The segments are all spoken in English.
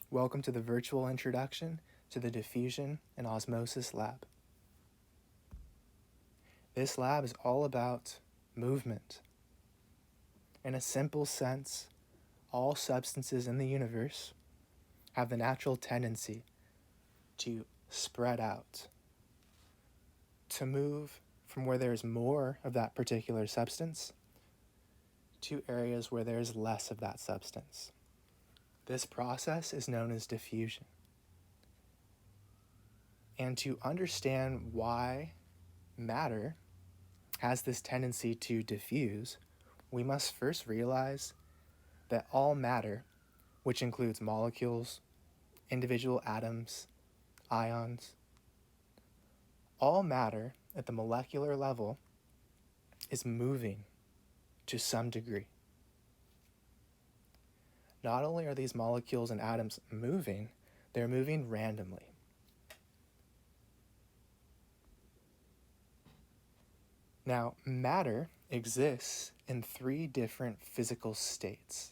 Welcome to the virtual introduction to the Diffusion and Osmosis lab. This lab is all about movement. In a simple sense, all substances in the universe have the natural tendency to spread out, to move from where there's more of that particular substance to areas where there's less of that substance. This process is known as diffusion. And to understand why matter has this tendency to diffuse, we must first realize that all matter, which includes molecules, individual atoms, ions, all matter at the molecular level is moving to some degree. Not only are these molecules and atoms moving, they're moving randomly. Now, matter exists in three different physical states: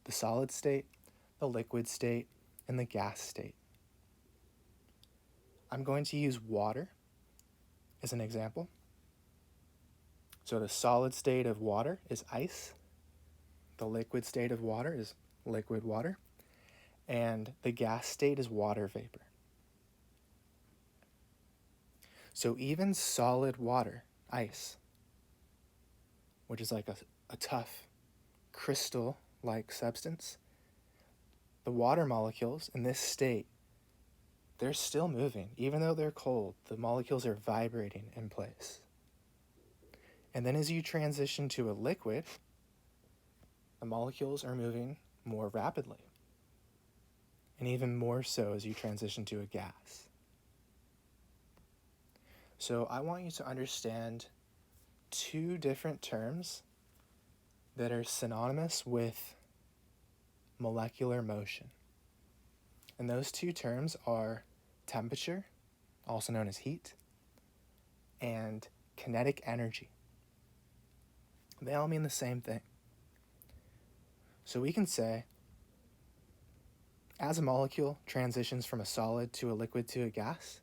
the solid state, the liquid state, and the gas state. I'm going to use water as an example. So the solid state of water is ice, the liquid state of water is liquid water, and the gas state is water vapor. So even solid water, ice, which is like a tough crystal-like substance, the water molecules in this state, they're still moving. Even though they're cold, the molecules are vibrating in place. And then as you transition to a liquid, the molecules are moving more rapidly. And even more so as you transition to a gas. So I want you to understand two different terms that are synonymous with molecular motion. And those two terms are temperature, also known as heat, and kinetic energy. They all mean the same thing. So we can say, as a molecule transitions from a solid to a liquid to a gas,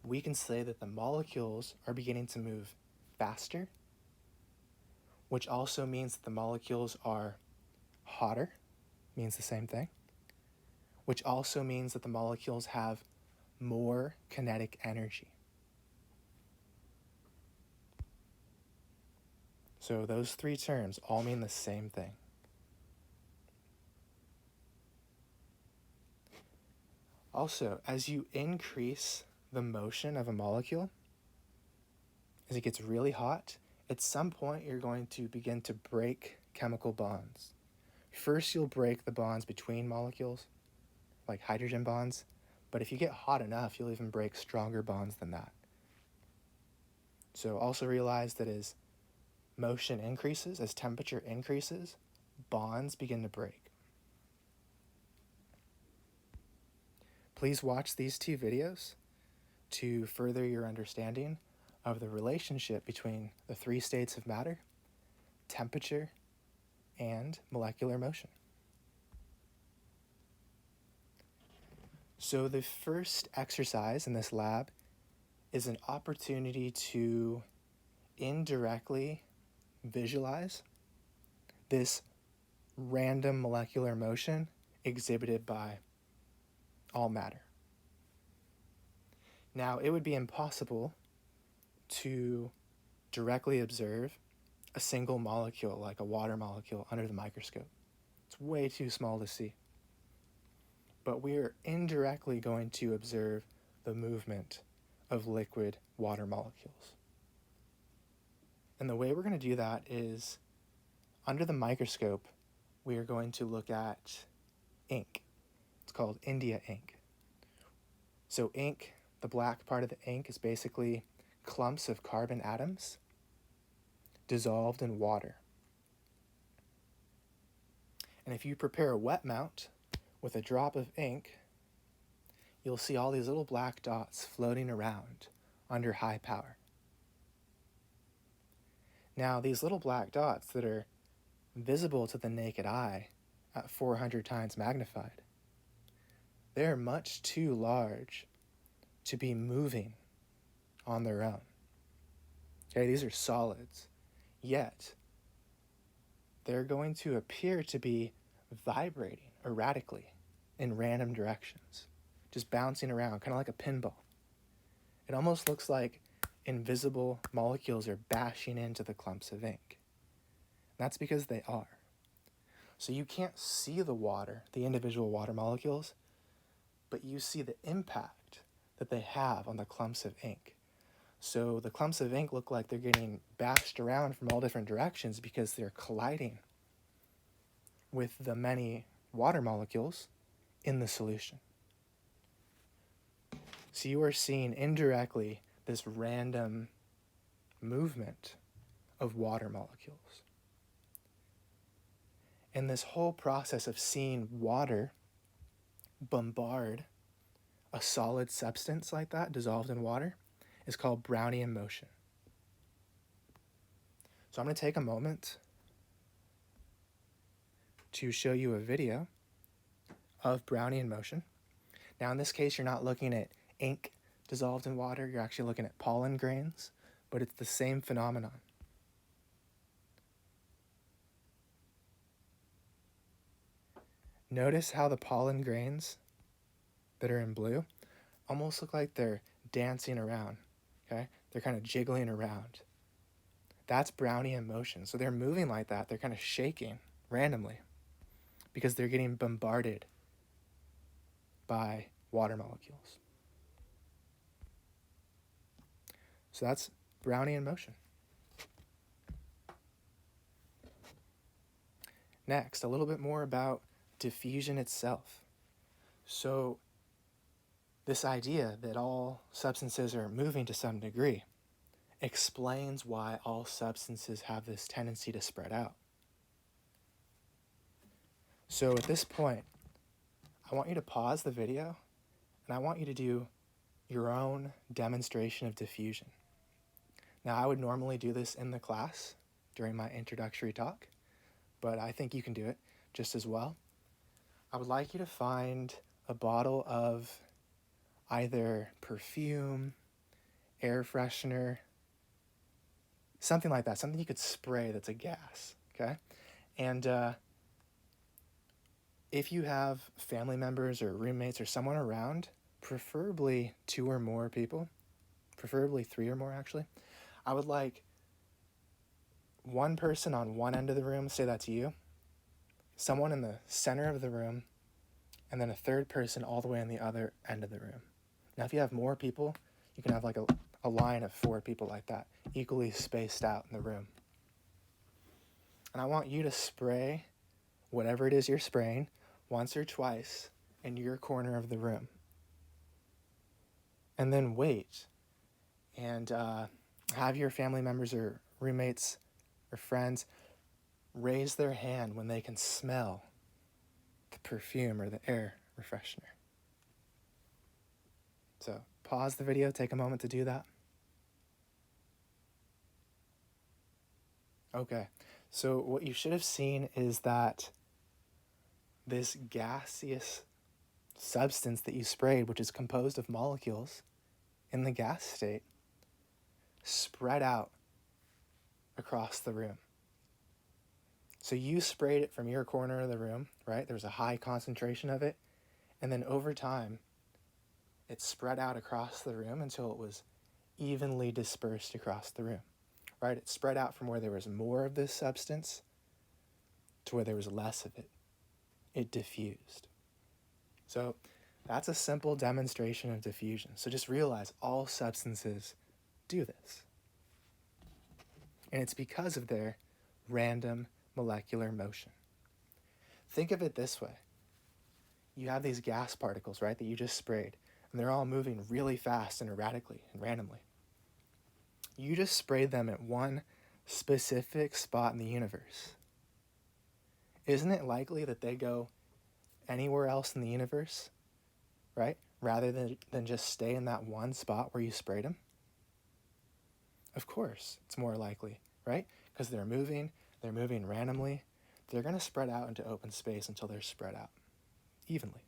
we can say that the molecules are beginning to move faster, which also means that the molecules are hotter, means the same thing, which also means that the molecules have more kinetic energy. So those three terms all mean the same thing. Also, as you increase the motion of a molecule, as it gets really hot, at some point you're going to begin to break chemical bonds. First, you'll break the bonds between molecules, like hydrogen bonds, but if you get hot enough, you'll even break stronger bonds than that. So also realize that as motion increases, as temperature increases, bonds begin to break. Please watch these two videos to further your understanding of the relationship between the three states of matter, temperature, and molecular motion. So the first exercise in this lab is an opportunity to indirectly visualize this random molecular motion exhibited by all matter. Now, it would be impossible to directly observe a single molecule, like a water molecule, under the microscope. It's way too small to see. But we are indirectly going to observe the movement of liquid water molecules. And the way we're going to do that is, under the microscope, we are going to look at ink. It's called India ink. So ink, the black part of the ink, is basically clumps of carbon atoms dissolved in water. And if you prepare a wet mount with a drop of ink, you'll see all these little black dots floating around under high power. Now, these little black dots that are visible to the naked eye at 400 times magnified, They're much too large to be moving on their own. Okay, these are solids. Yet, they're going to appear to be vibrating erratically in random directions, just bouncing around, kind of like a pinball. It almost looks like invisible molecules are bashing into the clumps of ink. And that's because they are. So you can't see the water, the individual water molecules, but you see the impact that they have on the clumps of ink. So the clumps of ink look like they're getting bashed around from all different directions because they're colliding with the many water molecules in the solution. So you are seeing indirectly this random movement of water molecules. And this whole process of seeing water bombard a solid substance like that, dissolved in water, is called Brownian motion. So I'm going to take a moment to show you a video of Brownian motion. Now in this case, you're not looking at ink dissolved in water, you're actually looking at pollen grains, but it's the same phenomenon. Notice how the pollen grains that are in blue almost look like they're dancing around, okay? They're kind of jiggling around. That's Brownian motion. So they're moving like that. They're kind of shaking randomly because they're getting bombarded by water molecules. So that's Brownian motion. Next, a little bit more about diffusion itself. So this idea that all substances are moving to some degree explains why all substances have this tendency to spread out. So at this point, I want you to pause the video and I want you to do your own demonstration of diffusion. Now, I would normally do this in the class during my introductory talk, but I think you can do it just as well. I would like you to find a bottle of either perfume, air freshener, something like that, something you could spray that's a gas, okay? And if you have family members or roommates or someone around, preferably 2 or more people, preferably 3 or more actually, I would like one person on one end of the room, say that's you, someone in the center of the room, and then a third person all the way on the other end of the room. Now, if you have more people, you can have like a line of 4 people like that, equally spaced out in the room. And I want you to spray whatever it is you're spraying once or twice in your corner of the room. And then wait and have your family members or roommates or friends raise their hand when they can smell the perfume or the air freshener. So pause the video, take a moment to do that. Okay, so what you should have seen is that this gaseous substance that you sprayed, which is composed of molecules in the gas state, spread out across the room. So you sprayed it from your corner of the room, right? There was a high concentration of it. And then over time, it spread out across the room until it was evenly dispersed across the room, right? It spread out from where there was more of this substance to where there was less of it. It diffused. So that's a simple demonstration of diffusion. So just realize all substances do this. And it's because of their random molecular motion. Think of it this way. You have these gas particles, right, that you just sprayed, and they're all moving really fast and erratically and randomly. You just sprayed them at one specific spot in the universe. Isn't it likely that they go anywhere else in the universe, right, rather than just stay in that one spot where you sprayed them? Of course, it's more likely, right? Because they're moving randomly. They're going to spread out into open space until they're spread out evenly.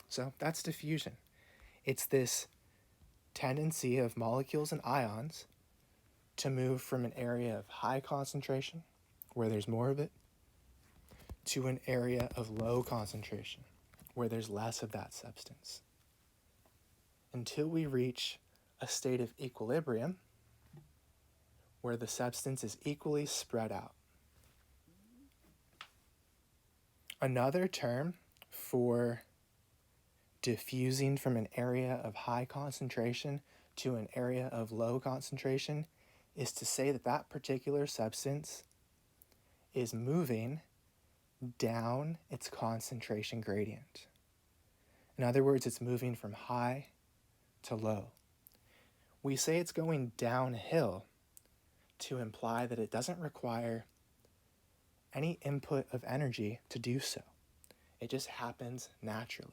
So that's diffusion. It's this tendency of molecules and ions to move from an area of high concentration, where there's more of it, to an area of low concentration, where there's less of that substance, until we reach a state of equilibrium where the substance is equally spread out. Another term for diffusing from an area of high concentration to an area of low concentration is to say that that particular substance is moving down its concentration gradient. In other words, it's moving from high to low. We say it's going downhill to imply that it doesn't require any input of energy to do so. It just happens naturally.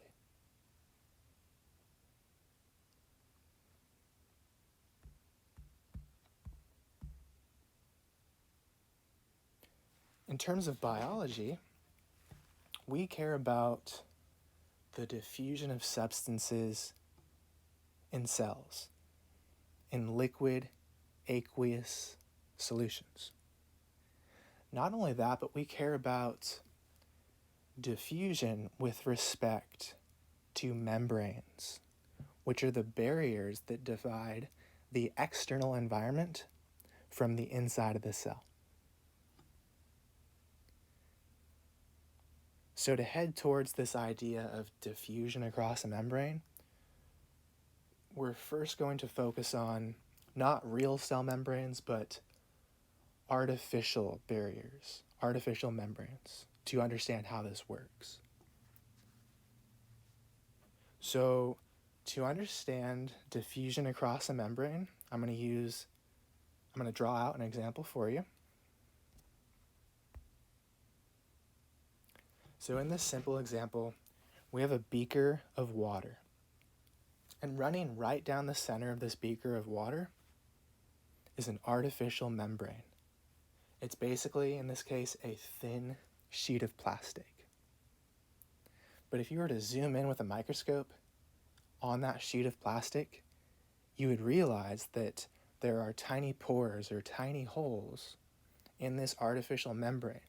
In terms of biology, we care about the diffusion of substances in cells, in liquid, aqueous solutions. Not only that, but we care about diffusion with respect to membranes, which are the barriers that divide the external environment from the inside of the cell. So to head towards this idea of diffusion across a membrane, we're first going to focus on not real cell membranes, but artificial barriers, artificial membranes, to understand how this works. So to understand diffusion across a membrane, I'm going to draw out an example for you. So in this simple example, we have a beaker of water. And running right down the center of this beaker of water is an artificial membrane. It's basically, in this case, a thin sheet of plastic. But if you were to zoom in with a microscope on that sheet of plastic, you would realize that there are tiny pores or tiny holes in this artificial membrane.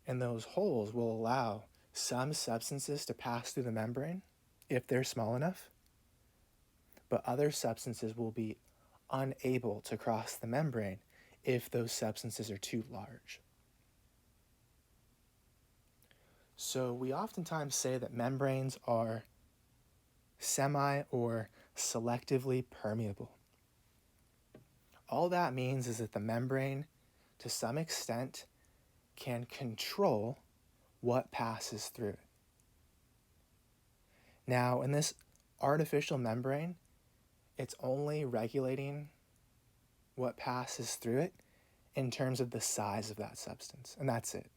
And those holes will allow some substances to pass through the membrane if they're small enough, but other substances will be unable to cross the membrane if those substances are too large. So we oftentimes say that membranes are semi or selectively permeable. All that means is that the membrane, to some extent, can control what passes through it. Now, in this artificial membrane, it's only regulating what passes through it in terms of the size of that substance, and that's it.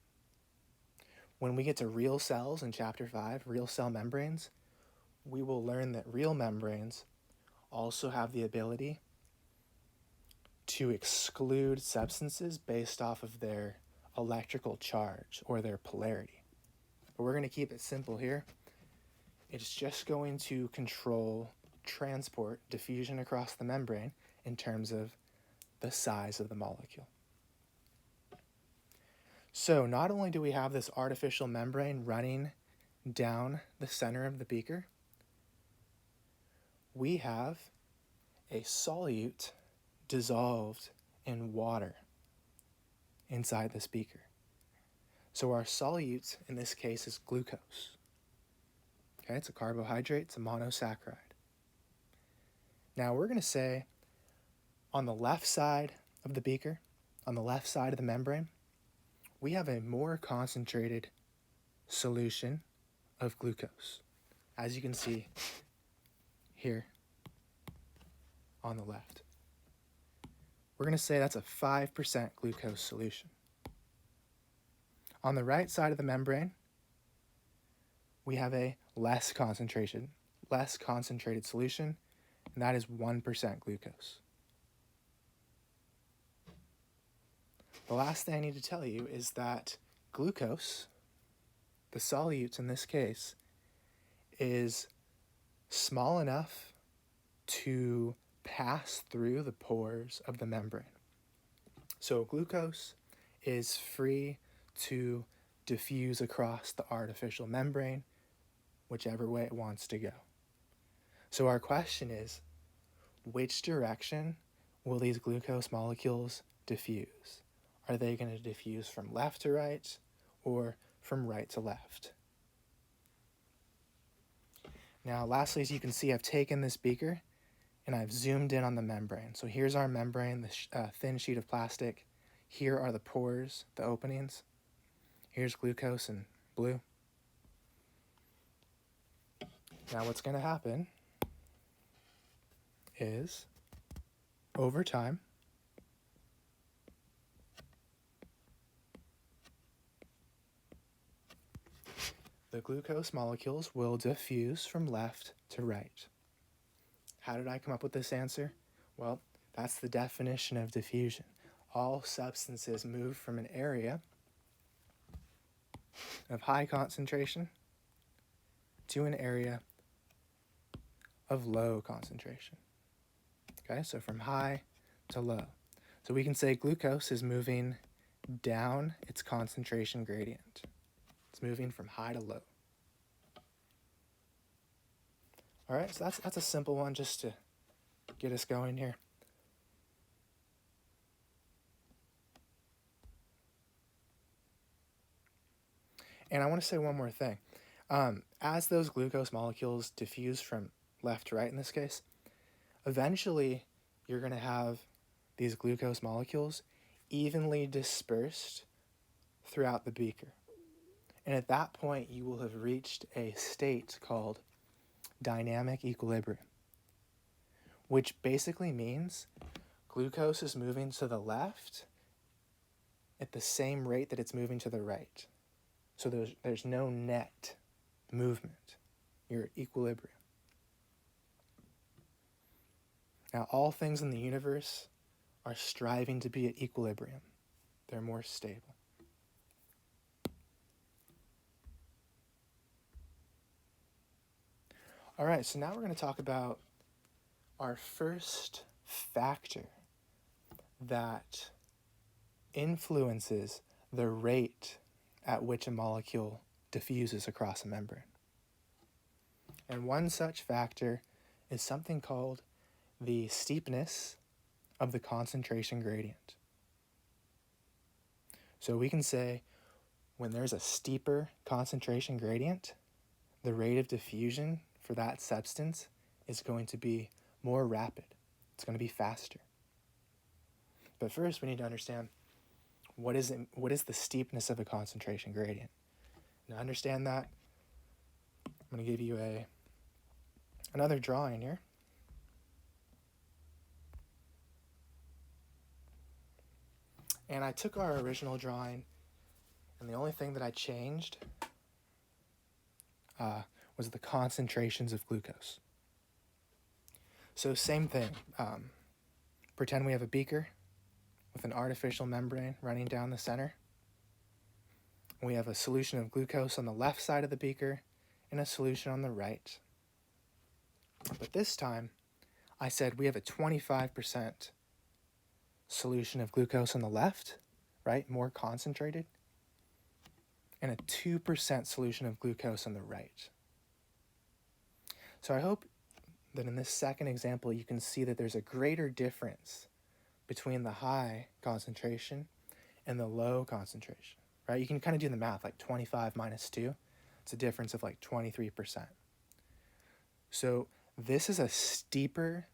When we get to real cells in Chapter 5, real cell membranes, we will learn that real membranes also have the ability to exclude substances based off of their electrical charge or their polarity. But we're going to keep it simple here. It's just going to control transport, diffusion across the membrane in terms of the size of the molecule. So not only do we have this artificial membrane running down the center of the beaker, we have a solute dissolved in water inside this beaker. So our solute in this case is glucose. Okay, it's a carbohydrate, it's a monosaccharide. Now we're going to say on the left side of the beaker, on the left side of the membrane, we have a more concentrated solution of glucose, as you can see here on the left. We're going to say that's a 5% glucose solution. On the right side of the membrane, we have a less concentrated solution, and that is 1% glucose. The last thing I need to tell you is that glucose, the solutes in this case, is small enough to pass through the pores of the membrane. So glucose is free to diffuse across the artificial membrane, whichever way it wants to go. So our question is, which direction will these glucose molecules diffuse? Are they going to diffuse from left to right or from right to left? Now, lastly, as you can see, I've taken this beaker and I've zoomed in on the membrane. So here's our membrane, the thin sheet of plastic. Here are the pores, the openings. Here's glucose in blue. Now what's going to happen is, over time, the glucose molecules will diffuse from left to right. How did I come up with this answer? Well, that's the definition of diffusion. All substances move from an area of high concentration to an area of low concentration. Okay, so from high to low. So we can say glucose is moving down its concentration gradient. It's moving from high to low. All right, so that's a simple one just to get us going here. And I want to say one more thing. As those glucose molecules diffuse from left to right in this case, eventually you're going to have these glucose molecules evenly dispersed throughout the beaker. And at that point, you will have reached a state called dynamic equilibrium, which basically means glucose is moving to the left at the same rate that it's moving to the right. So there's no net movement. You're at equilibrium. Now, all things in the universe are striving to be at equilibrium. They're more stable. All right, so now we're going to talk about our first factor that influences the rate at which a molecule diffuses across a membrane. And one such factor is something called the steepness of the concentration gradient. So we can say when there's a steeper concentration gradient, the rate of diffusion for that substance is going to be more rapid. It's going to be faster. But first we need to understand what is the steepness of a concentration gradient. Now, to understand that, I'm going to give you another drawing here. And I took our original drawing, and the only thing that I changed was the concentrations of glucose. So same thing. Pretend we have a beaker with an artificial membrane running down the center. We have a solution of glucose on the left side of the beaker and a solution on the right. But this time, I said we have a 25% solution of glucose on the left, right, more concentrated, and a 2% solution of glucose on the right. So I hope that in this second example, you can see that there's a greater difference between the high concentration and the low concentration, right? You can kind of do the math, like 25 minus 2. It's a difference of like 23%. So this is a steeper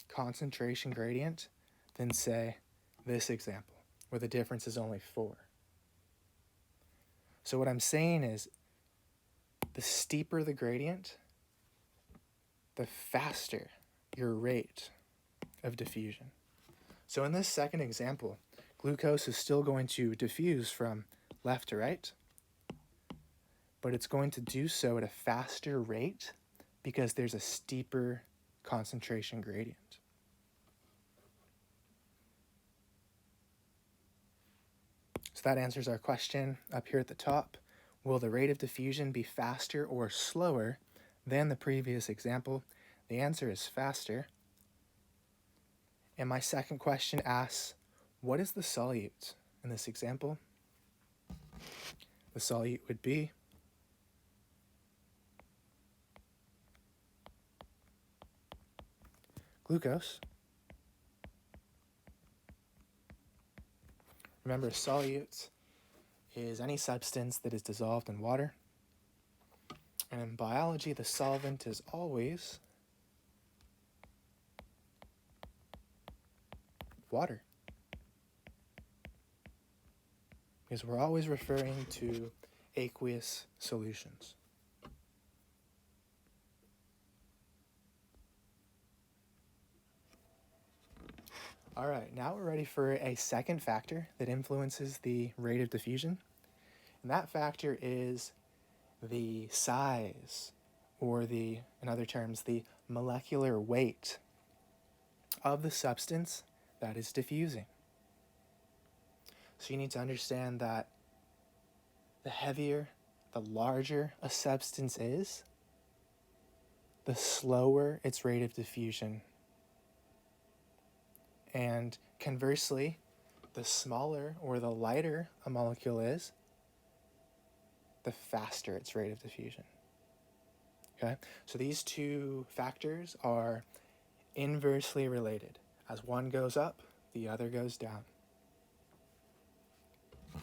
concentration gradient than, say, this example, where the difference is only 4. So what I'm saying is, the steeper the gradient, the faster your rate of diffusion. So in this second example, glucose is still going to diffuse from left to right, but it's going to do so at a faster rate because there's a steeper concentration gradient. So that answers our question up here at the top. Will the rate of diffusion be faster or slower than the previous example? The answer is faster. And my second question asks, what is the solute in this example? The solute would be glucose. Remember, solute is any substance that is dissolved in water. And in biology, the solvent is always water. Because we're always referring to aqueous solutions. All right, now we're ready for a second factor that influences the rate of diffusion. And that factor is the size, or in other terms, the molecular weight of the substance that is diffusing. So you need to understand that the heavier, the larger a substance is, the slower its rate of diffusion. And conversely, the smaller or the lighter a molecule is, the faster its rate of diffusion. Okay? So these two factors are inversely related. As one goes up, the other goes down.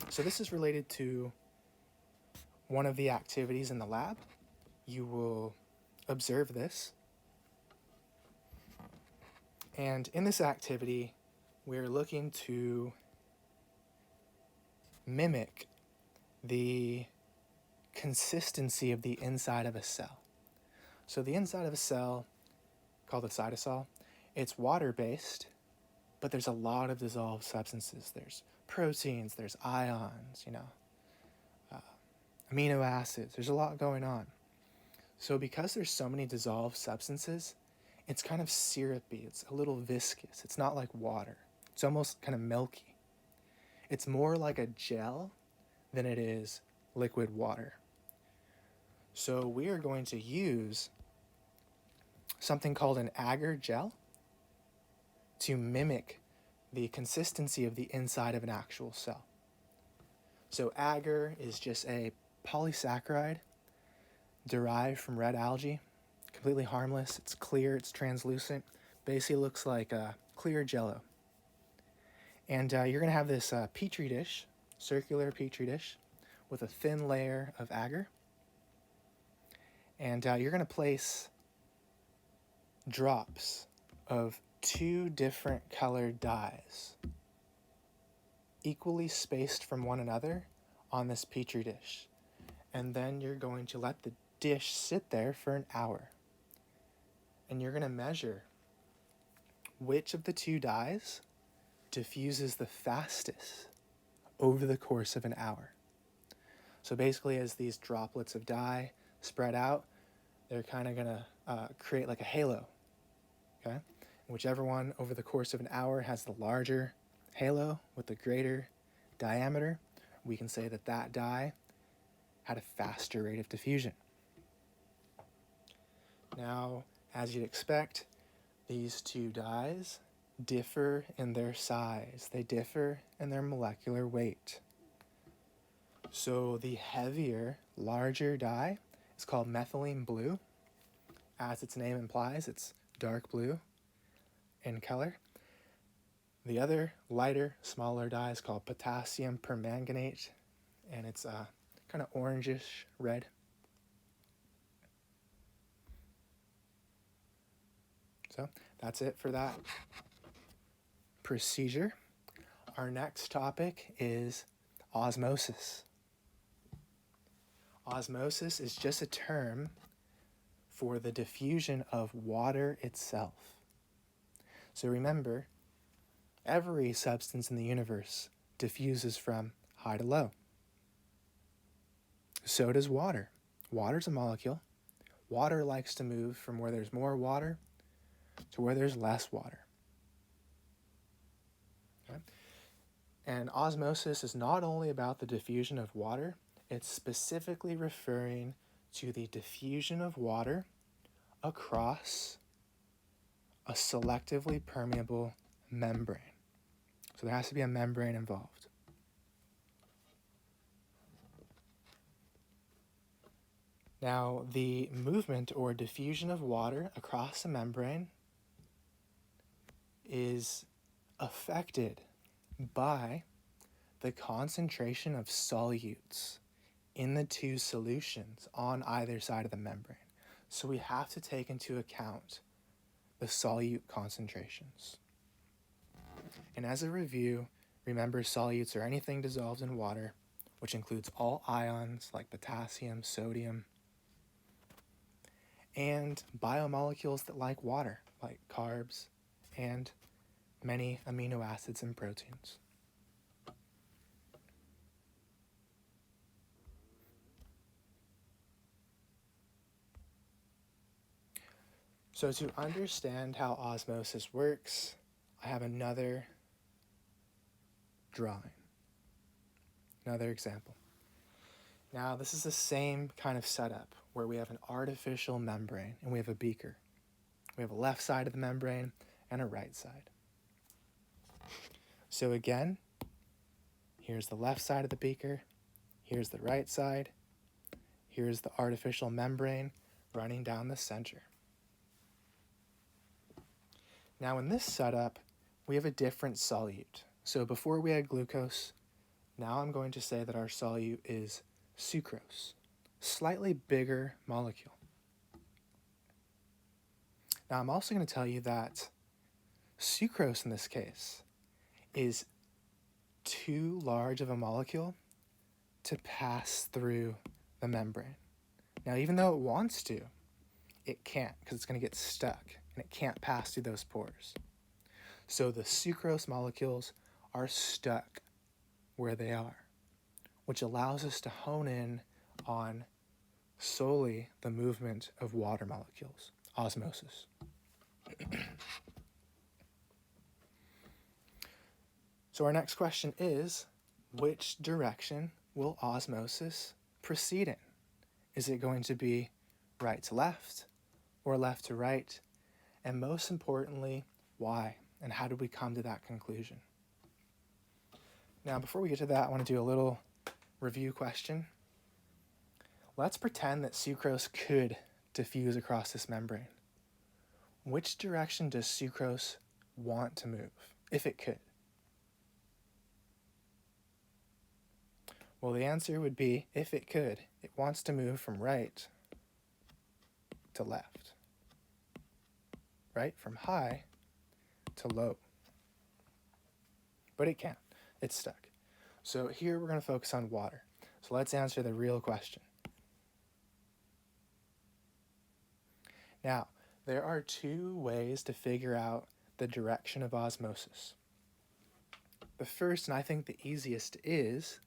So this is related to one of the activities in the lab. You will observe this. And in this activity, we're looking to mimic the consistency of the inside of a cell. So the inside of a cell, called a cytosol, it's water-based, but there's a lot of dissolved substances. There's proteins, there's ions, amino acids. There's a lot going on. So because there's so many dissolved substances, it's kind of syrupy. It's a little viscous. It's not like water. It's almost kind of milky. It's more like a gel than it is liquid water. So we are going to use something called an agar gel to mimic the consistency of the inside of an actual cell. So agar is just a polysaccharide derived from red algae, completely harmless. It's clear, it's translucent, basically looks like a clear jello. And you're going to have this petri dish, circular petri dish, with a thin layer of agar. And you're going to place drops of 2 different colored dyes, equally spaced from one another, on this petri dish. And then you're going to let the dish sit there for an hour. And you're going to measure which of the 2 dyes diffuses the fastest over the course of an hour. So basically, as these droplets of dye spread out, they're kind of going to create like a halo. Okay? Whichever one over the course of an hour has the larger halo with the greater diameter, we can say that that dye had a faster rate of diffusion. Now, as you'd expect, these 2 dyes differ in their size. They differ in their molecular weight. So the heavier, larger dye is called methylene blue. As its name implies, it's dark blue in color. The other lighter, smaller dye is called potassium permanganate, and it's kind of orangish red. So that's it for that procedure. Our next topic is osmosis. Osmosis is just a term for the diffusion of water itself. So remember, every substance in the universe diffuses from high to low. So does water. Water's a molecule. Water likes to move from where there's more water to where there's less water. Okay? And osmosis is not only about the diffusion of water, it's specifically referring to the diffusion of water across a selectively permeable membrane. So there has to be a membrane involved. Now, the movement or diffusion of water across a membrane is affected by the concentration of solutes in the two solutions on either side of the membrane. So we have to take into account the solute concentrations. And as a review, remember solutes are anything dissolved in water, which includes all ions like potassium, sodium, and biomolecules that like water, like carbs and many amino acids and proteins. So to understand how osmosis works, I have another drawing, another example. Now, this is the same kind of setup where we have an artificial membrane and we have a beaker. We have a left side of the membrane and a right side. So again, here's the left side of the beaker, here's the right side, here's the artificial membrane running down the center. Now in this setup, we have a different solute. So before we had glucose, now I'm going to say that our solute is sucrose, slightly bigger molecule. Now I'm also going to tell you that sucrose in this case is too large of a molecule to pass through the membrane. Now even though it wants to, it can't because it's going to get stuck and it can't pass through those pores. So the sucrose molecules are stuck where they are, which allows us to hone in on solely the movement of water molecules, osmosis. So our next question is, which direction will osmosis proceed in? Is it going to be right to left or left to right? And most importantly, why? And how did we come to that conclusion? Now, before we get to that, I want to do a little review question. Let's pretend that sucrose could diffuse across this membrane. Which direction does sucrose want to move, if it could? Well, the answer would be, if it could, it wants to move from right to left, right? From high to low. But it can't. It's stuck. So here we're going to focus on water. So let's answer the real question. Now, there are two ways to figure out the direction of osmosis. The first, and I think the easiest, is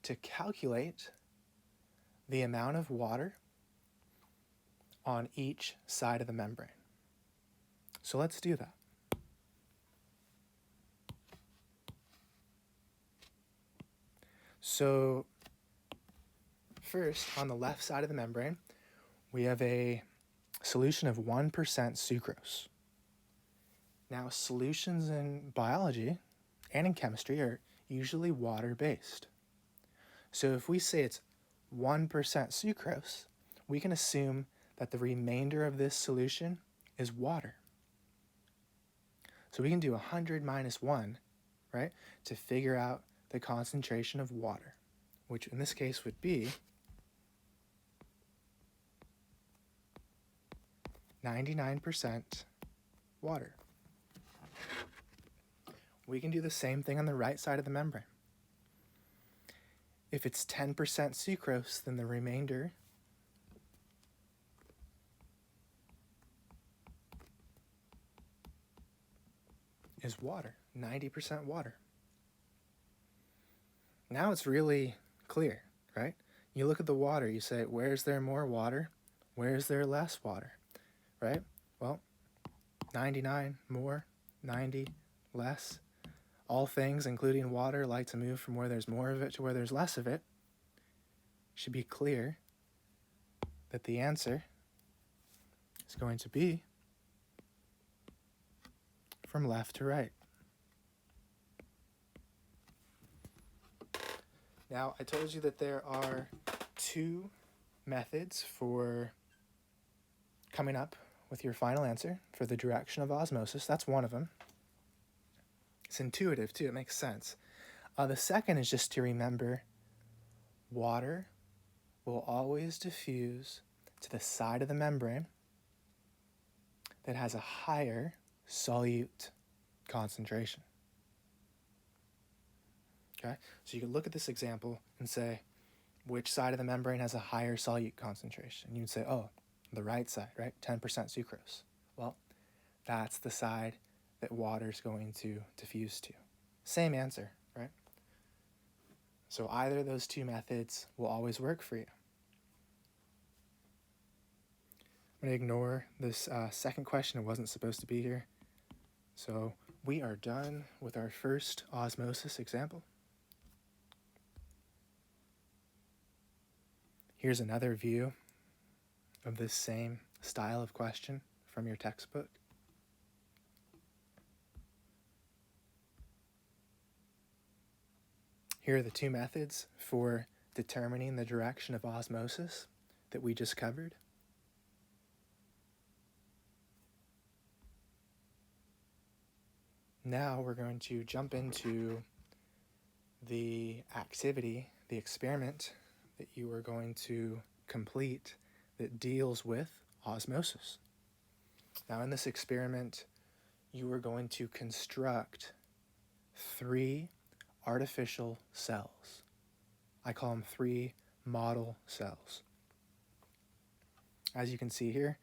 to calculate the amount of water on each side of the membrane. So let's do that. So first, on the left side of the membrane, we have a solution of 1% sucrose. Now, solutions in biology and in chemistry are usually water-based. So if we say it's 1% sucrose, we can assume that the remainder of this solution is water. So we can do 100 minus 1, right, to figure out the concentration of water, which in this case would be 99% water. We can do the same thing on the right side of the membrane. If it's 10% sucrose, then the remainder is water, 90% water. Now it's really clear, right? You look at the water, you say, where's there more water? Where's there less water, right? Well, 99 more, 90 less. All things, including water, like to move from where there's more of it to where there's less of it. Should be clear that the answer is going to be from left to right. Now, I told you that there are two methods for coming up with your final answer for the direction of osmosis. That's one of them. It's intuitive, too. It makes sense. The second is just to remember water will always diffuse to the side of the membrane that has a higher solute concentration. Okay, so you can look at this example and say, which side of the membrane has a higher solute concentration? You'd say, oh, the right side, right? 10% sucrose. Well, that's the side that water's going to diffuse to. Same answer, right? So either of those two methods will always work for you. I'm going to ignore this second question. It wasn't supposed to be here. So we are done with our first osmosis example. Here's another view of this same style of question from your textbook. Here are the two methods for determining the direction of osmosis that we just covered. Now we're going to jump into the activity, the experiment that you are going to complete that deals with osmosis. Now in this experiment, you are going to construct 3 artificial cells. I call them 3 model cells. As you can see here,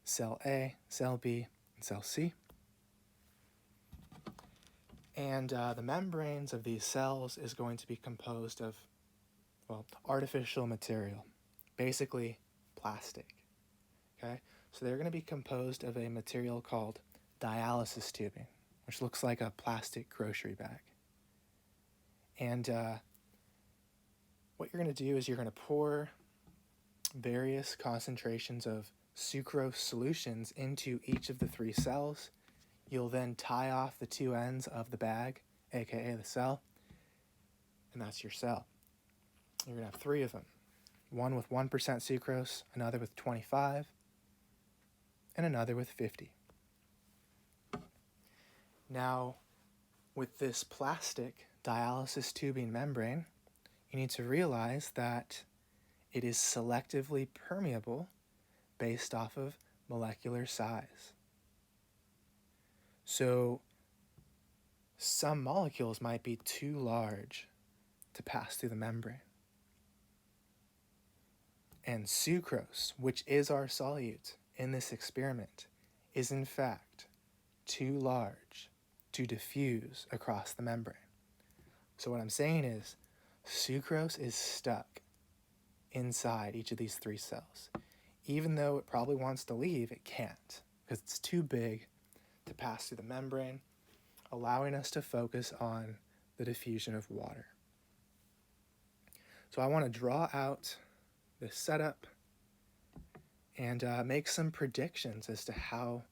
cell A, cell B, and cell C. And the membranes of these cells is going to be composed of, artificial material, basically plastic. Okay, so they're going to be composed of a material called dialysis tubing, which looks like a plastic grocery bag. And what you're going to do is you're going to pour various concentrations of sucrose solutions into each of the 3 cells. You'll then tie off the 2 ends of the bag, aka the cell, and that's your cell. You're going to have 3 of them. One with 1% sucrose, another with 25, and another with 50. Now, with this plastic dialysis tubing membrane, you need to realize that it is selectively permeable based off of molecular size. So, some molecules might be too large to pass through the membrane. And sucrose, which is our solute in this experiment, is in fact too large to diffuse across the membrane. So what I'm saying is, sucrose is stuck inside each of these 3 cells. Even though it probably wants to leave, it can't, because it's too big to pass through the membrane, allowing us to focus on the diffusion of water. So I want to draw out this setup and make some predictions as to how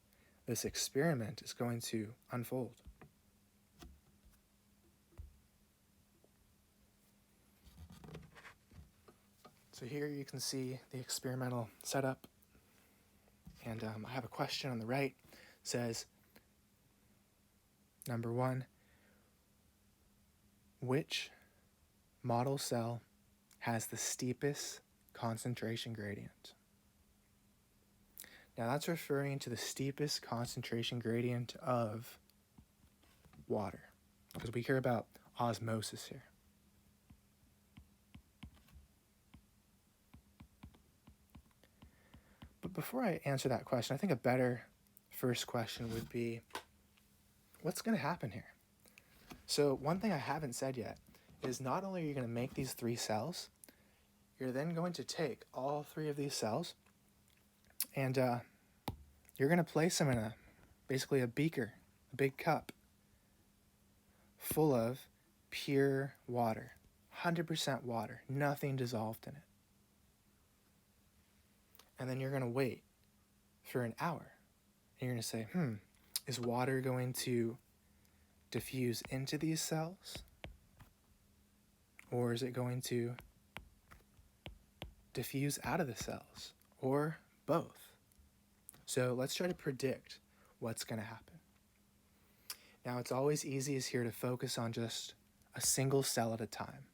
this experiment is going to unfold. So here you can see the experimental setup, and I have a question on the right. It says, number 1, which model cell has the steepest concentration gradient? Now that's referring to the steepest concentration gradient of water, because we care about osmosis here. But before I answer that question, I think a better first question would be, what's going to happen here? So one thing I haven't said yet is not only are you going to make these 3 cells, you're then going to take all 3 of these cells and you're going to place them in basically a beaker, a big cup, full of pure water, 100% water, nothing dissolved in it. And then you're going to wait for an hour. And you're going to say, is water going to diffuse into these cells? Or is it going to diffuse out of the cells? Or both? So let's try to predict what's going to happen. Now, it's always easiest here to focus on just a single cell at a time.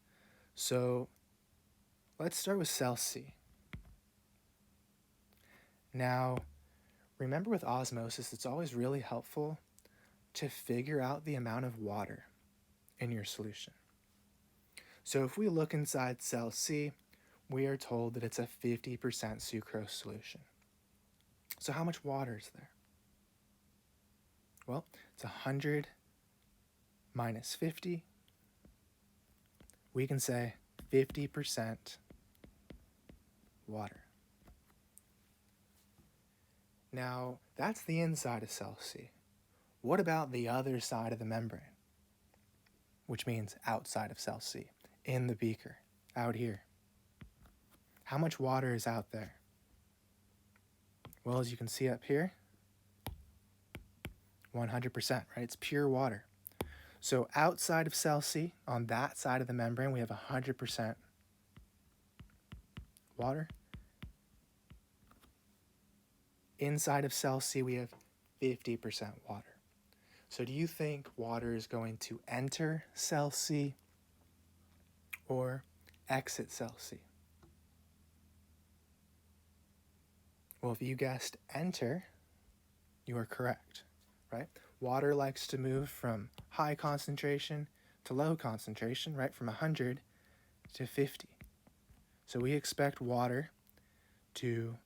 So let's start with cell C. Now, remember with osmosis, it's always really helpful to figure out the amount of water in your solution. So if we look inside cell C, we are told that it's a 50% sucrose solution. So how much water is there? Well, it's 100 minus 50. We can say 50% water. Now, that's the inside of cell C. What about the other side of the membrane? Which means outside of cell C, in the beaker, out here. How much water is out there? Well, as you can see up here, 100%, right? It's pure water. So outside of cell C, on that side of the membrane, we have 100% water. Inside of cell C, we have 50% water. So do you think water is going to enter cell C or exit cell C? Well, if you guessed enter, you are correct, right? Water likes to move from high concentration to low concentration, right? From 100 to 50. So we expect water to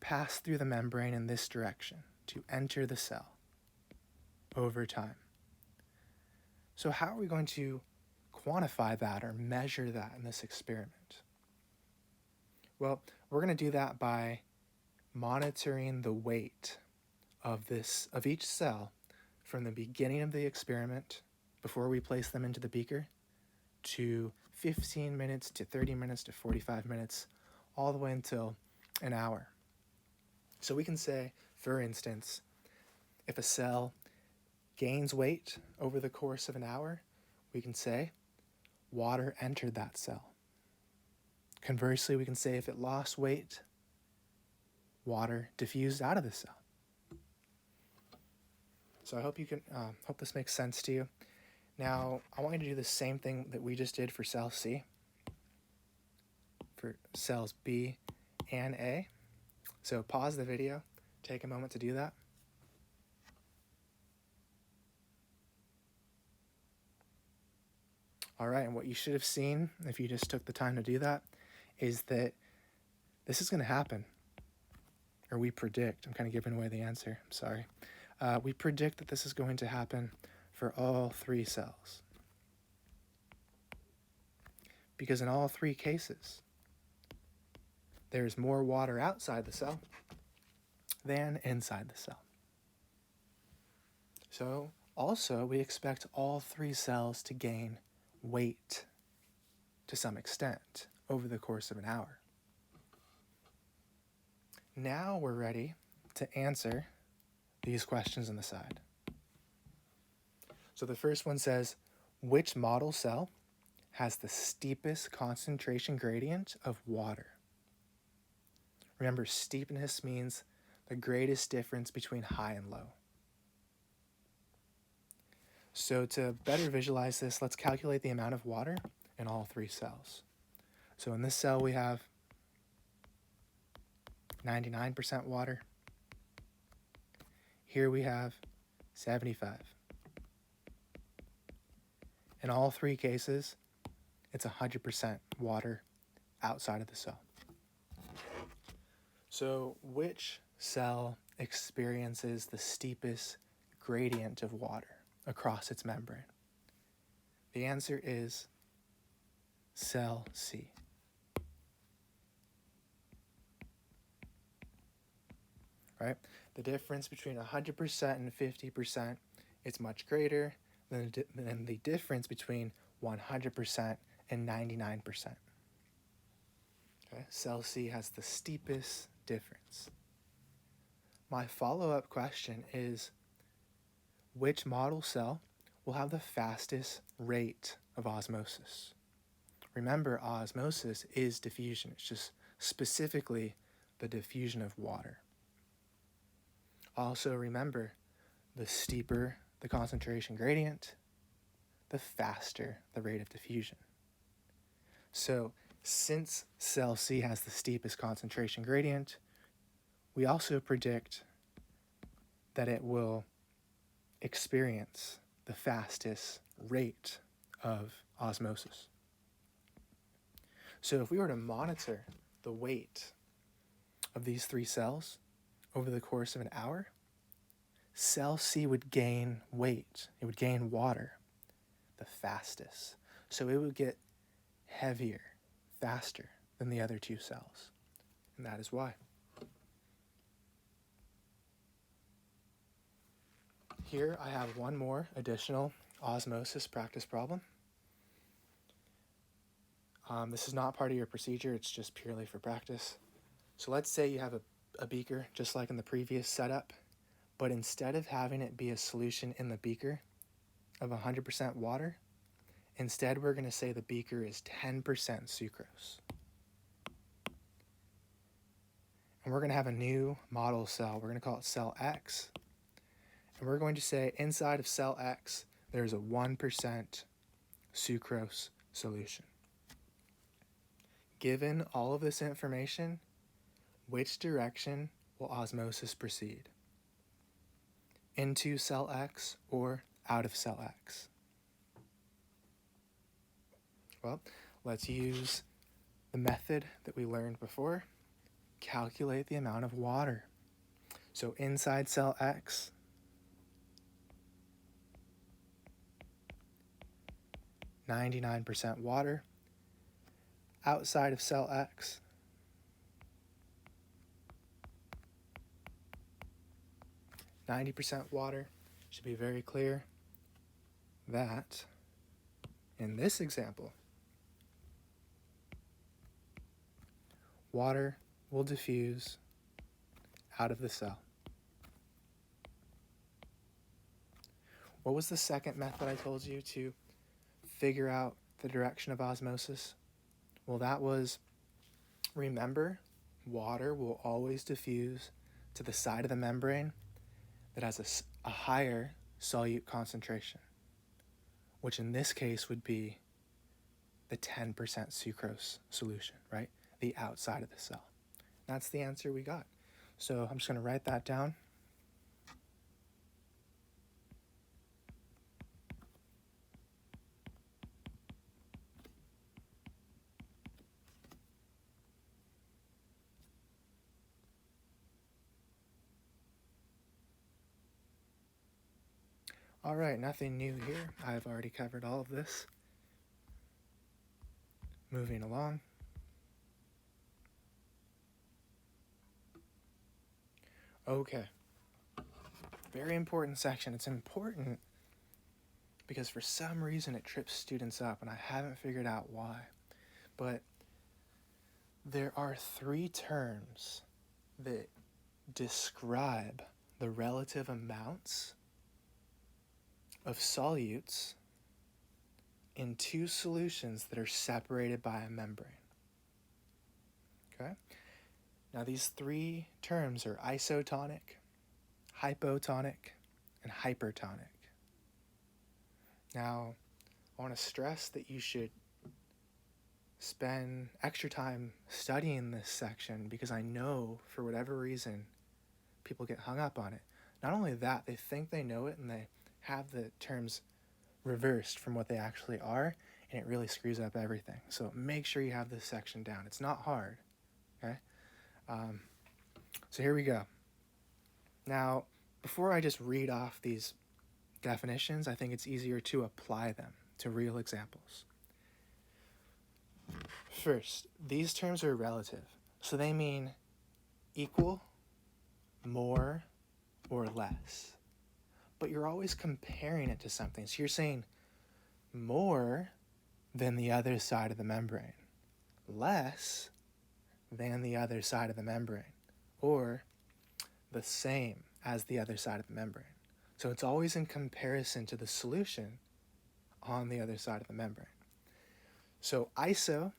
pass through the membrane in this direction, to enter the cell over time. So how are we going to quantify that or measure that in this experiment? Well, we're going to do that by monitoring the weight of each cell from the beginning of the experiment, before we place them into the beaker, to 15 minutes to 30 minutes to 45 minutes, all the way until an hour. So we can say, for instance, if a cell gains weight over the course of an hour, we can say water entered that cell. Conversely, we can say if it lost weight, water diffused out of the cell. So I hope hope this makes sense to you. Now, I want you to do the same thing that we just did for cell C, for cells B and A. So pause the video, take a moment to do that. All right, and what you should have seen, if you just took the time to do that, is that this is going to happen. Or we predict. I'm kind of giving away the answer. I'm sorry. We predict that this is going to happen for all three cells. Because in all three cases, there's more water outside the cell than inside the cell. So also, we expect all three cells to gain weight to some extent over the course of an hour. Now we're ready to answer these questions on the side. So the first one says, which model cell has the steepest concentration gradient of water? Remember, steepness means the greatest difference between high and low. So to better visualize this, let's calculate the amount of water in all three cells. So in this cell we have 99% water. Here we have 75. In all three cases, it's 100% water outside of the cell. So which cell experiences the steepest gradient of water across its membrane? The answer is cell C. Right? The difference between 100% and 50% is much greater than the difference between 100% and 99%. Okay? Cell C has the steepest difference. My follow-up question is, which model cell will have the fastest rate of osmosis? Remember, osmosis is diffusion. It's just specifically the diffusion of water. Also remember, the steeper the concentration gradient, the faster the rate of diffusion. So since cell C has the steepest concentration gradient, we also predict that it will experience the fastest rate of osmosis. So if we were to monitor the weight of these three cells over the course of an hour, cell C would gain weight. It would gain water the fastest. So it would get heavier, faster than the other two cells. And that is why. Here I have one more additional osmosis practice problem. This is not part of your procedure, it's just purely for practice. So let's say you have a beaker, just like in the previous setup, but instead of having it be a solution in the beaker of 100% water, instead we're going to say the beaker is 10% sucrose. And we're going to have a new model cell. We're going to call it cell X. And we're going to say inside of cell X, there's a 1% sucrose solution. Given all of this information, which direction will osmosis proceed? Into cell X or out of cell X? Well, let's use the method that we learned before. Calculate the amount of water. So inside cell X, 99% water. Outside of cell X, 90% water. Should be very clear that in this example, water will diffuse out of the cell. What was the second method I told you to figure out the direction of osmosis? Well, that was, remember, water will always diffuse to the side of the membrane that has a higher solute concentration, which in this case would be the 10% sucrose solution, right? The outside of the cell. That's the answer we got. So I'm just going to write that down. All right, nothing new here. I've already covered all of this. Moving along. Okay. Very important section. It's important because for some reason it trips students up, and I haven't figured out why. But there are three terms that describe the relative amounts of solutes in two solutions that are separated by a membrane. Okay? Now these three terms are isotonic, hypotonic, and hypertonic. Now, I want to stress that you should spend extra time studying this section because I know, for whatever reason, people get hung up on it. Not only that, they think they know it and they have the terms reversed from what they actually are, and it really screws up everything. So make sure you have this section down. It's not hard, okay? So here we go. Now, before I just read off these definitions, I think it's easier to apply them to real examples. First, these terms are relative, so they mean equal, more, or less. But you're always comparing it to something. So you're saying more than the other side of the membrane, less than the other side of the membrane. or the same as the other side of the membrane. So it's always in comparison to the solution on the other side of the membrane. So iso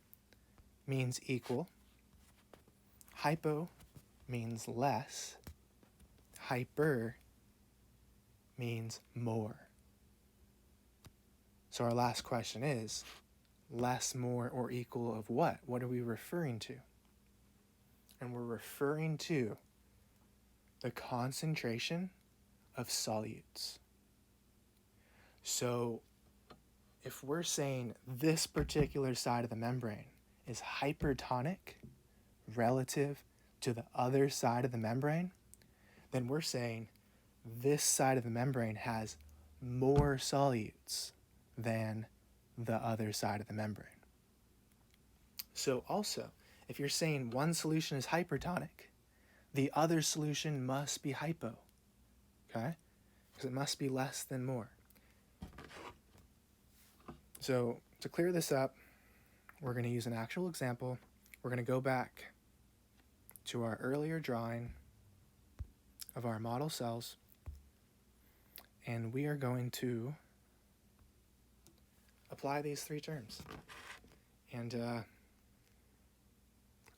means equal, hypo means less, hyper means more. So our last question is, less, more, or equal of what? What are we referring to? And we're referring to the concentration of solutes. So if we're saying this particular side of the membrane is hypertonic relative to the other side of the membrane, then we're saying this side of the membrane has more solutes than the other side of the membrane. So also, if you're saying one solution is hypertonic, the other solution must be hypo, okay? Because it must be less than more. So to clear this up, we're going to use an actual example. We're going to go back to our earlier drawing of our model cells, and we are going to apply these three terms. And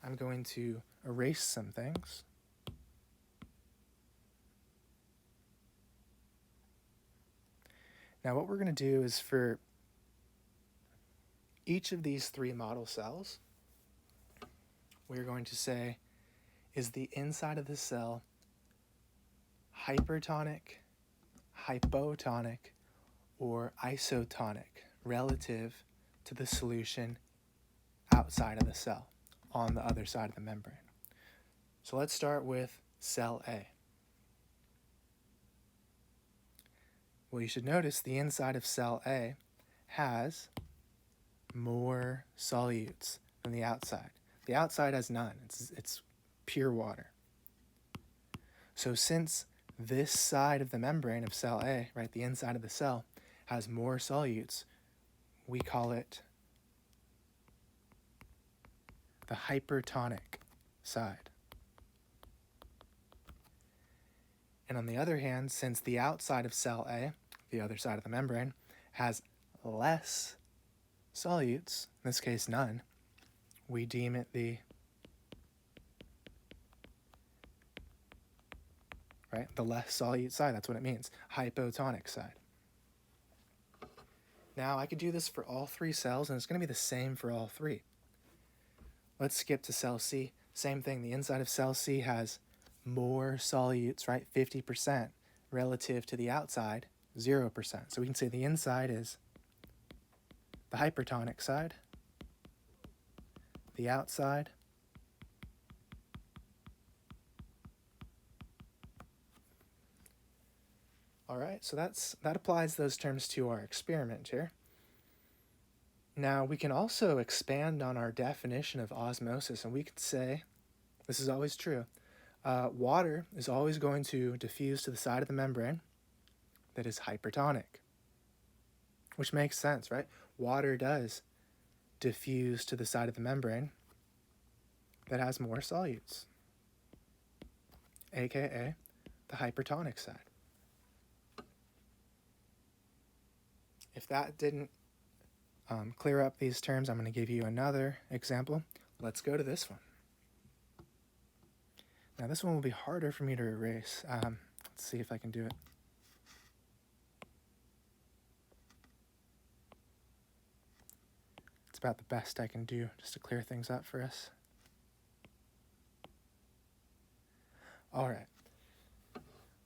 I'm going to erase some things. Now what we're going to do is for each of these three model cells, we're going to say, is the inside of the cell hypertonic, hypotonic, or isotonic relative to the solution outside of the cell on the other side of the membrane? So let's start with cell A. Well, you should notice the inside of cell A has more solutes than the outside. The outside has none. It's pure water. So since this side of the membrane of cell A, right, the inside of the cell, has more solutes, we call it the hypertonic side. And on the other hand, since the outside of cell A, the other side of the membrane, has less solutes, in this case none, we deem it the less solute side. That's what it means, hypotonic side. Now I could do this for all three cells, and it's going to be the same for all three. Let's skip to cell C. Same thing, the inside of cell C has more solutes, right, 50%, relative to the outside, 0%. So we can say the inside is the hypertonic side, the outside all right, so that applies those terms to our experiment here. Now we can also expand on our definition of osmosis, and we could say, this is always true, water is always going to diffuse to the side of the membrane that is hypertonic, which makes sense, right? Water does diffuse to the side of the membrane that has more solutes, aka the hypertonic side. If that didn't clear up these terms, I'm going to give you another example. Let's go to this one. Now this one will be harder for me to erase. Let's see if I can do it. It's about the best I can do just to clear things up for us. All right.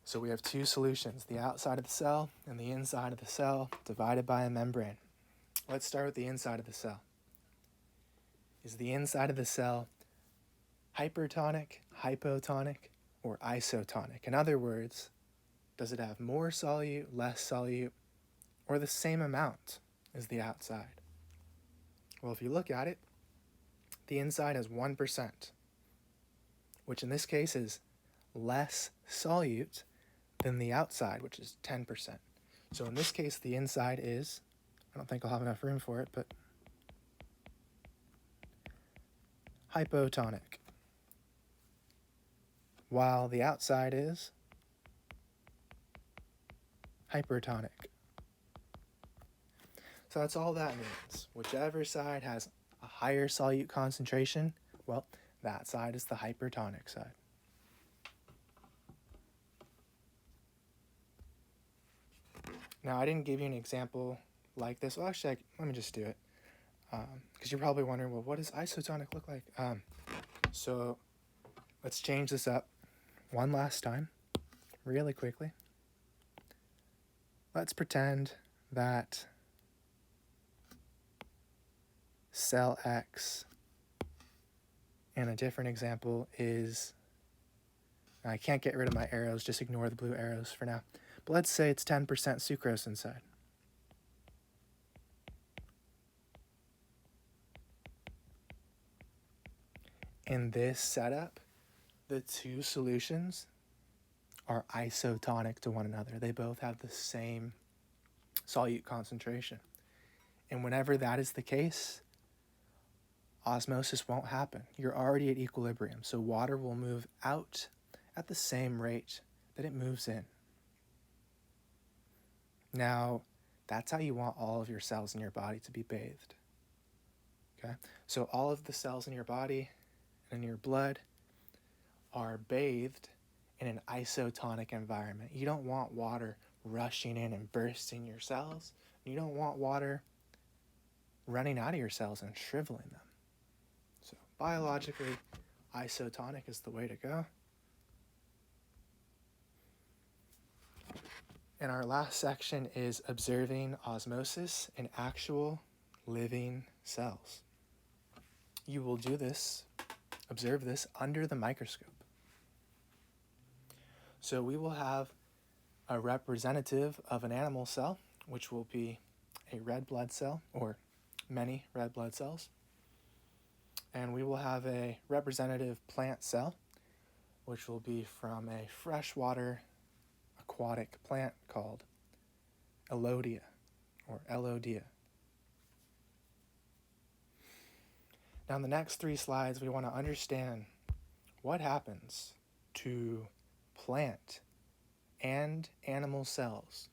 So we have two solutions, the outside of the cell and the inside of the cell divided by a membrane. Let's start with the inside of the cell. Is the inside of the cell hypertonic, hypotonic, or isotonic? In other words, does it have more solute, less solute, or the same amount as the outside? Well, if you look at it, the inside has 1%, which in this case is less solute than the outside, which is 10%. So in this case, the inside is, I don't think I'll have enough room for it, but hypotonic. while the outside is hypertonic. So that's all that means. Whichever side has a higher solute concentration, well, that side is the hypertonic side. Now, I didn't give you an example like this. Well, actually, let me just do it. Because you're probably wondering, well, what does isotonic look like? So let's change this up one last time, really quickly. Let's pretend that cell X, and a different example is, I can't get rid of my arrows, just ignore the blue arrows for now. But let's say it's 10% sucrose inside. In this setup, the two solutions are isotonic to one another. They both have the same solute concentration. And whenever that is the case, osmosis won't happen. You're already at equilibrium, so water will move out at the same rate that it moves in. Now, that's how you want all of your cells in your body to be bathed. Okay? So all of the cells in your body and in your blood are bathed in an isotonic environment. You don't want water rushing in and bursting your cells. You don't want water running out of your cells and shriveling them. So biologically, isotonic is the way to go. And our last section is observing osmosis in actual living cells. You will do this, observe this under the microscope. So we will have a representative of an animal cell, which will be a red blood cell or many red blood cells. And we will have a representative plant cell, which will be from a freshwater aquatic plant called Elodia or Elodia. Now in the next 3 slides, we want to understand what happens to plant and animal cells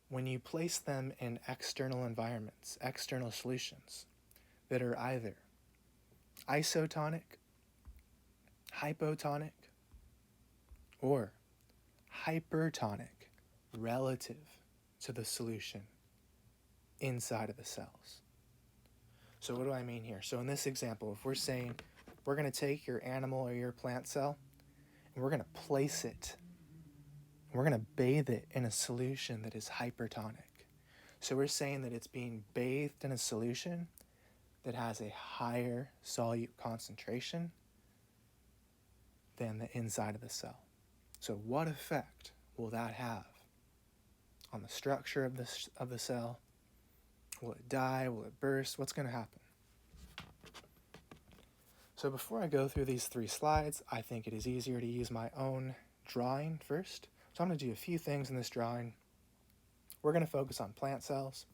when you place them in external environments, external solutions that are either isotonic, hypotonic, or hypertonic relative to the solution inside of the cells. So what do I mean here? So in this example, if we're saying we're going to take your animal or your plant cell and we're going to place it, we're going to bathe it in a solution that is hypertonic. So we're saying that it's being bathed in a solution that has a higher solute concentration than the inside of the cell. So what effect will that have on the structure of the cell? Will it die? Will it burst? What's going to happen? So before I go through these 3 slides, I think it is easier to use my own drawing first. So I'm going to do a few things in this drawing. We're going to focus on plant cells.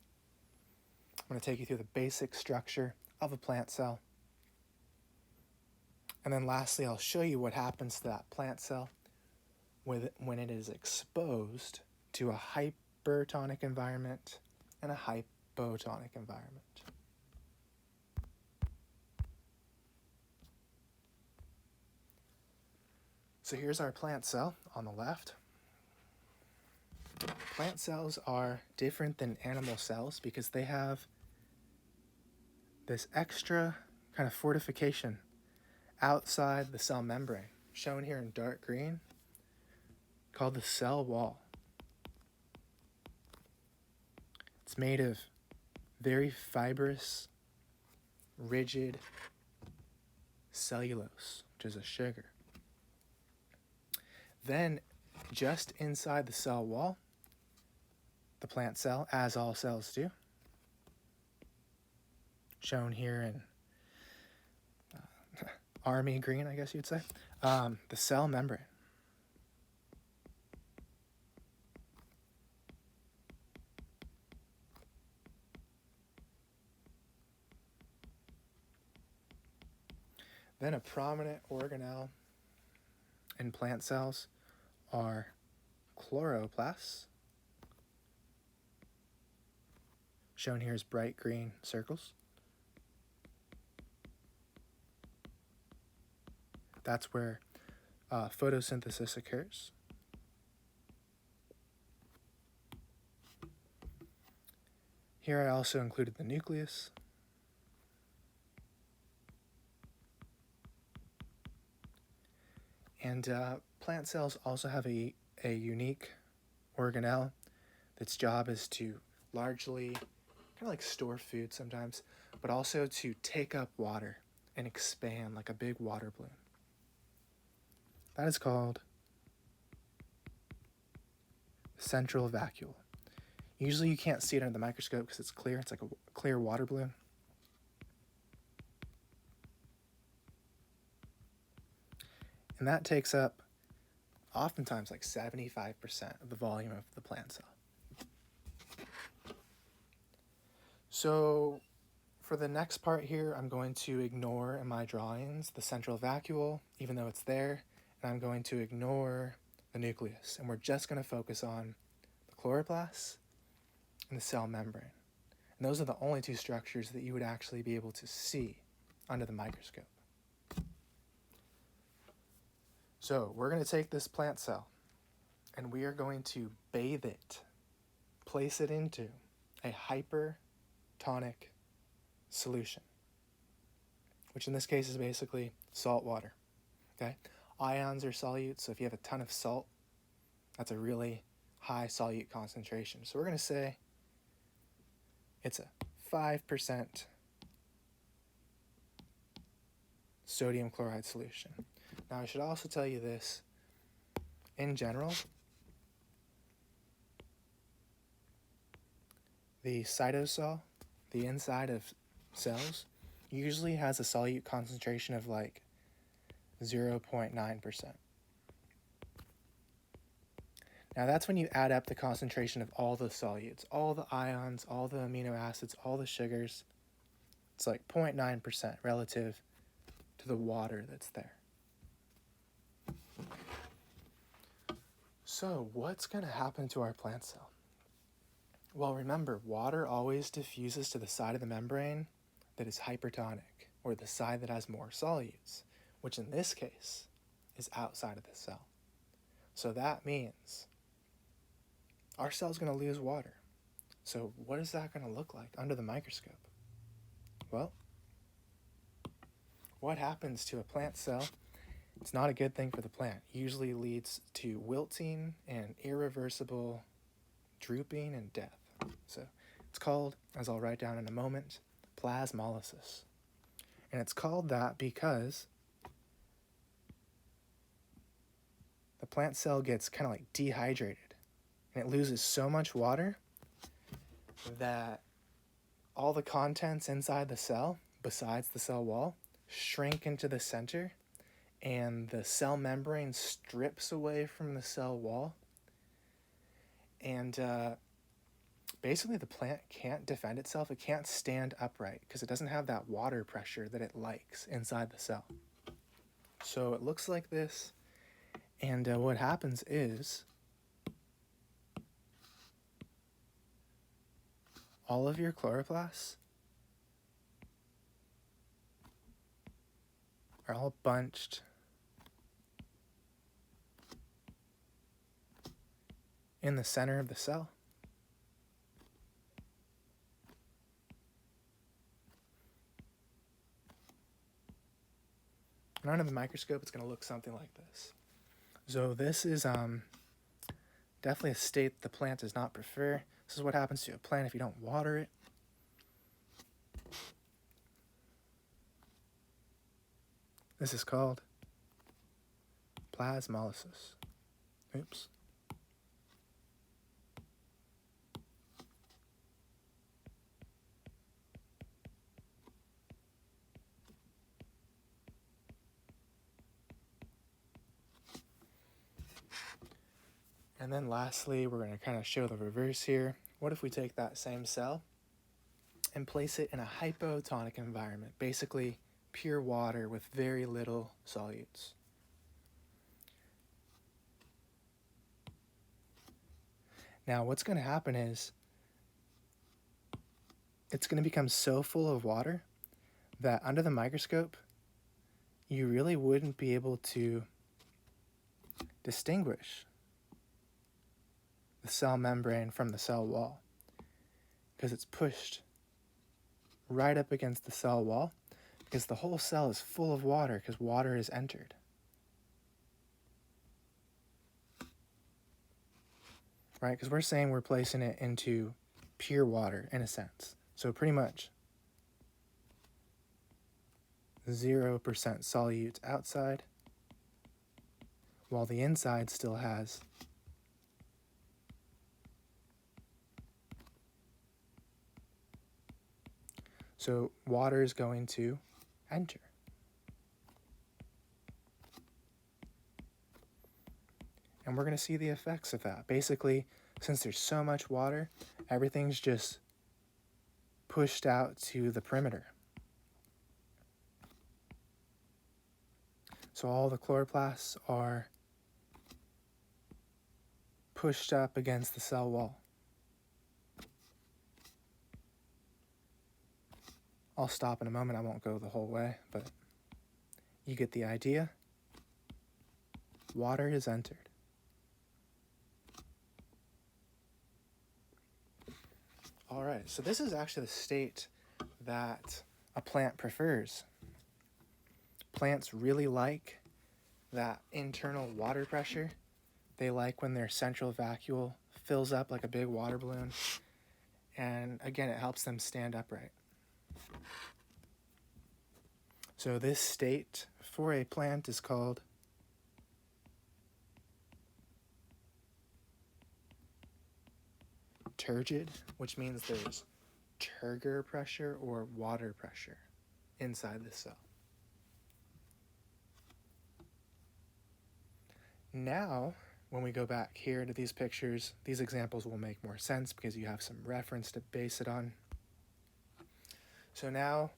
I'm going to take you through the basic structure of a plant cell. And then lastly, I'll show you what happens to that plant cell when it is exposed to a hypertonic environment and a hypotonic environment. So here's our plant cell on the left. Plant cells are different than animal cells because they have this extra kind of fortification outside the cell membrane, shown here in dark green, called the cell wall. It's made of very fibrous, rigid cellulose, which is a sugar. Then, just inside the cell wall, the plant cell, as all cells do, shown here in army green, I guess you'd say, the cell membrane. Then a prominent organelle in plant cells are chloroplasts, shown here as bright green circles. That's where photosynthesis occurs. Here I also included the nucleus. And plant cells also have a unique organelle that's job is to largely kind of like store food sometimes, but also to take up water and expand like a big water balloon. That is called central vacuole. Usually you can't see it under the microscope because it's clear. It's like a clear water balloon. And that takes up oftentimes like 75% of the volume of the plant cell. So for the next part here, I'm going to ignore in my drawings the central vacuole, even though it's there, and I'm going to ignore the nucleus. And we're just going to focus on the chloroplasts and the cell membrane. And those are the only two structures that you would actually be able to see under the microscope. So we're going to take this plant cell and we are going to bathe it, place it into a hypertonic solution, which in this case is basically salt water. Okay? Ions are solutes, so if you have a ton of salt, that's a really high solute concentration. So we're going to say it's a 5% sodium chloride solution. Now, I should also tell you this. In general, the cytosol, the inside of cells, usually has a solute concentration of like 0.9%. Now, that's when you add up the concentration of all the solutes, all the ions, all the amino acids, all the sugars. It's like 0.9% relative to the water that's there. So what's going to happen to our plant cell? Well, remember, water always diffuses to the side of the membrane that is hypertonic, or the side that has more solutes, which in this case is outside of the cell. So that means our cell's going to lose water. So what is that going to look like under the microscope? Well, what happens to a plant cell? It's not a good thing for the plant. It usually leads to wilting and irreversible drooping and death. So it's called, as I'll write down in a moment, plasmolysis. And it's called that because the plant cell gets kind of like dehydrated and it loses so much water that all the contents inside the cell, besides the cell wall, shrink into the center, and the cell membrane strips away from the cell wall. And basically the plant can't defend itself. It can't stand upright because it doesn't have that water pressure that it likes inside the cell. So it looks like this. And what happens is all of your chloroplasts are all bunched in the center of the cell. And under the microscope, it's going to look something like this. So this is definitely a state the plant does not prefer. This is what happens to a plant if you don't water it. This is called plasmolysis. Oops. And then lastly, we're going to kind of show the reverse here. What if we take that same cell and place it in a hypotonic environment, basically pure water with very little solutes? Now, what's going to happen is it's going to become so full of water that under the microscope, you really wouldn't be able to distinguish the cell membrane from the cell wall because it's pushed right up against the cell wall because the whole cell is full of water because water is entered. Right? Because we're saying we're placing it into pure water in a sense. So pretty much 0% solutes outside, while the inside still has so water is going to enter. And we're going to see the effects of that. Basically, since there's so much water, everything's just pushed out to the perimeter. So all the chloroplasts are pushed up against the cell wall. I'll stop in a moment. I won't go the whole way, but you get the idea. Water is entered. All right, so this is actually the state that a plant prefers. Plants really like that internal water pressure. They like when their central vacuole fills up like a big water balloon. And again, it helps them stand upright. So this state for a plant is called turgid, which means there's turgor pressure or water pressure inside the cell. Now, when we go back here to these pictures, these examples will make more sense because you have some reference to base it on. So now,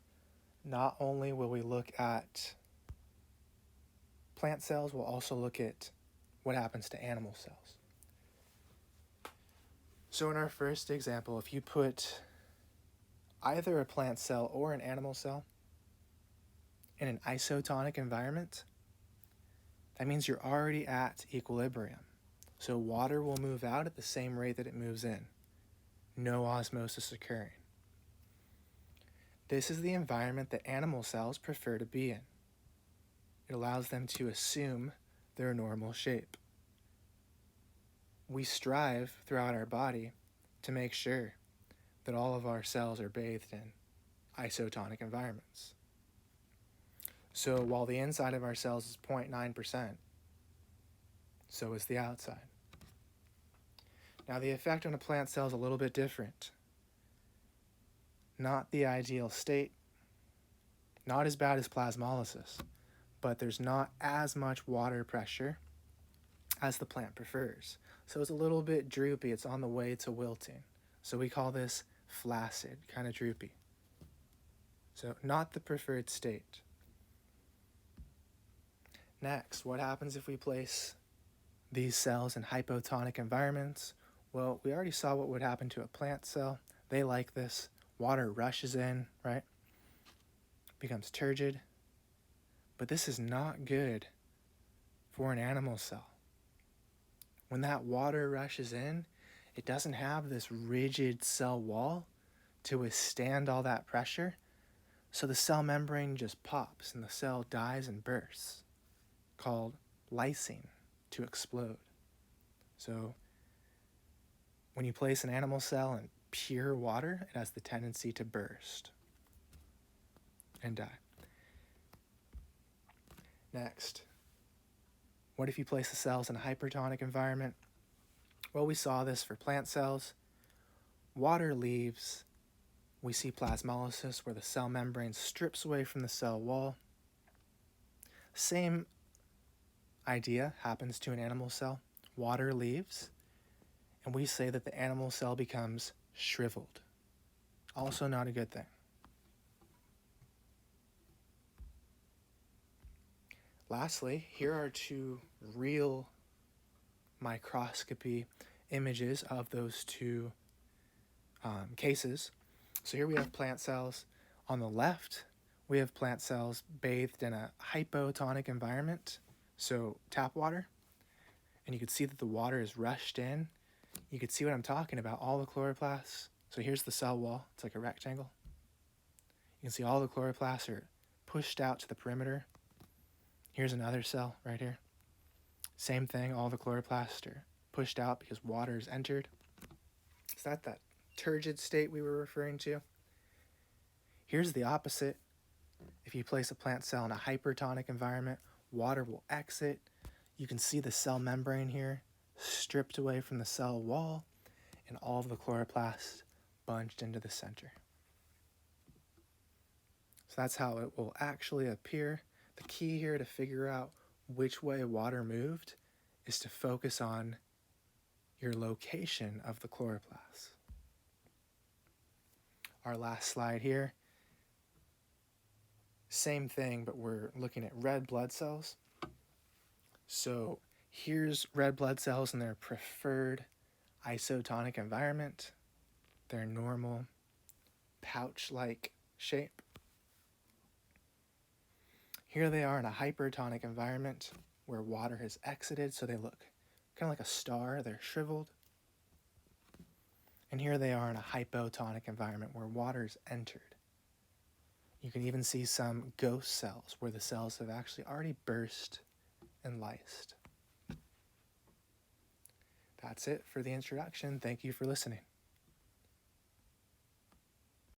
not only will we look at plant cells, we'll also look at what happens to animal cells. So in our first example, if you put either a plant cell or an animal cell in an isotonic environment, that means you're already at equilibrium. So water will move out at the same rate that it moves in. No osmosis occurring. This is the environment that animal cells prefer to be in. It allows them to assume their normal shape. We strive throughout our body to make sure that all of our cells are bathed in isotonic environments. So while the inside of our cells is 0.9%, so is the outside. Now the effect on a plant cell is a little bit different. Not the ideal state, not as bad as plasmolysis, but there's not as much water pressure as the plant prefers. So it's a little bit droopy, it's on the way to wilting. So we call this flaccid, kind of droopy. So not the preferred state. Next, what happens if we place these cells in hypotonic environments? Well, we already saw what would happen to a plant cell. They like this. Water rushes in, right? Becomes turgid. But this is not good for an animal cell. When that water rushes in, it doesn't have this rigid cell wall to withstand all that pressure. So the cell membrane just pops and the cell dies and bursts, called lysine, to explode. So when you place an animal cell in pure water, it has the tendency to burst and die. Next, what if you place the cells in a hypertonic environment? Well, we saw this for plant cells. Water leaves. We see plasmolysis, where the cell membrane strips away from the cell wall. Same idea happens to an animal cell. Water leaves, and we say that the animal cell becomes shriveled. Also not a good thing. Lastly, here are two real microscopy images of those two cases. So here we have plant cells. On the left, we have plant cells bathed in a hypotonic environment, so tap water. And you can see that the water is rushed in. You can see what I'm talking about, all the chloroplasts. So here's the cell wall. It's like a rectangle. You can see all the chloroplasts are pushed out to the perimeter. Here's another cell right here. Same thing, all the chloroplasts are pushed out because water has entered. Is that turgid state we were referring to? Here's the opposite. If you place a plant cell in a hypertonic environment, water will exit. You can see the cell membrane here stripped away from the cell wall, and all of the chloroplasts bunched into the center. So that's how it will actually appear. The key here to figure out which way water moved is to focus on your location of the chloroplasts. Our last slide here. Same thing, but we're looking at red blood cells. So here's red blood cells in their preferred isotonic environment, their normal pouch-like shape. Here they are in a hypertonic environment where water has exited, so they look kind of like a star, they're shriveled. And here they are in a hypotonic environment where water's entered. You can even see some ghost cells where the cells have actually already burst and lysed. That's it for the introduction. Thank you for listening.